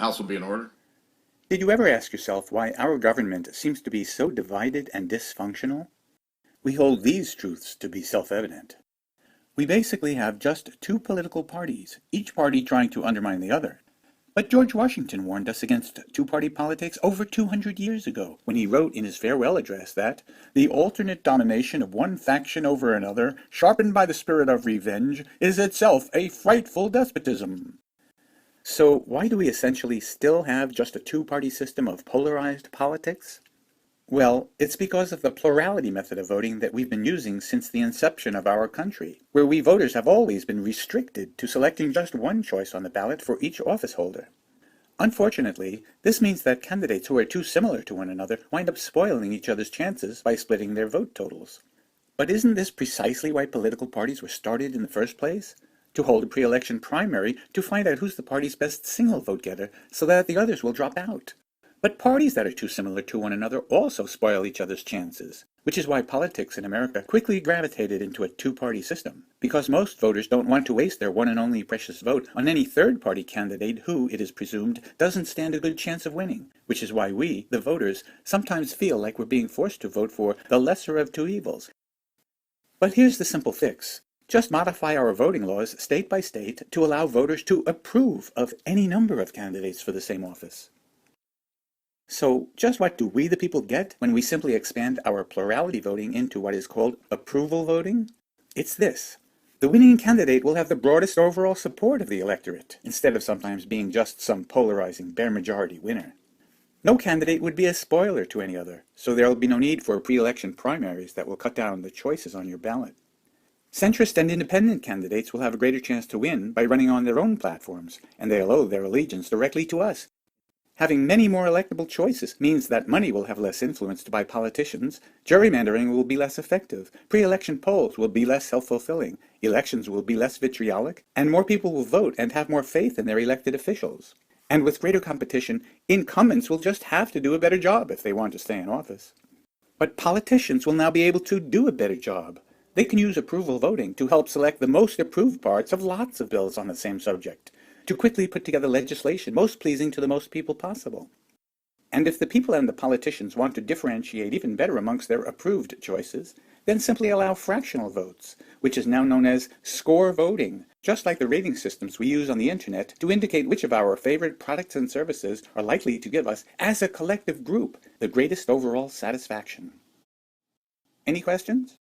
House will be in order. Did you ever ask yourself why our government seems to be so divided and dysfunctional? We hold these truths to be self-evident. We basically have just two political parties, each party trying to undermine the other. But George Washington warned us against two-party politics over 200 years ago, when he wrote in his farewell address that the alternate domination of one faction over another, sharpened by the spirit of revenge, is itself a frightful despotism. So why do we essentially still have just a two-party system of polarized politics? Well, it's because of the plurality method of voting that we've been using since the inception of our country, where we voters have always been restricted to selecting just one choice on the ballot for each office holder. Unfortunately, this means that candidates who are too similar to one another wind up spoiling each other's chances by splitting their vote totals. But isn't this precisely why political parties were started in the first place? To hold a pre-election primary to find out who's the party's best single vote getter so that the others will drop out. But parties that are too similar to one another also spoil each other's chances, which is why politics in America quickly gravitated into a two-party system, because most voters don't want to waste their one and only precious vote on any third-party candidate who, it is presumed, doesn't stand a good chance of winning, which is why we, the voters, sometimes feel like we're being forced to vote for the lesser of two evils. But here's the simple fix. Just modify our voting laws state by state to allow voters to approve of any number of candidates for the same office. So just what do we the people get when we simply expand our plurality voting into what is called approval voting? It's this. The winning candidate will have the broadest overall support of the electorate, instead of sometimes being just some polarizing bare majority winner. No candidate would be a spoiler to any other, so there will be no need for pre-election primaries that will cut down the choices on your ballot. Centrist and independent candidates will have a greater chance to win by running on their own platforms, and they'll owe their allegiance directly to us. Having many more electable choices means that money will have less influence by politicians, gerrymandering will be less effective, pre-election polls will be less self-fulfilling, elections will be less vitriolic, and more people will vote and have more faith in their elected officials. And with greater competition, incumbents will just have to do a better job if they want to stay in office. But politicians will now be able to do a better job. They can use approval voting to help select the most approved parts of lots of bills on the same subject, to quickly put together legislation most pleasing to the most people possible. And if the people and the politicians want to differentiate even better amongst their approved choices, then simply allow fractional votes, which is now known as score voting, just like the rating systems we use on the internet to indicate which of our favorite products and services are likely to give us, as a collective group, the greatest overall satisfaction. Any questions?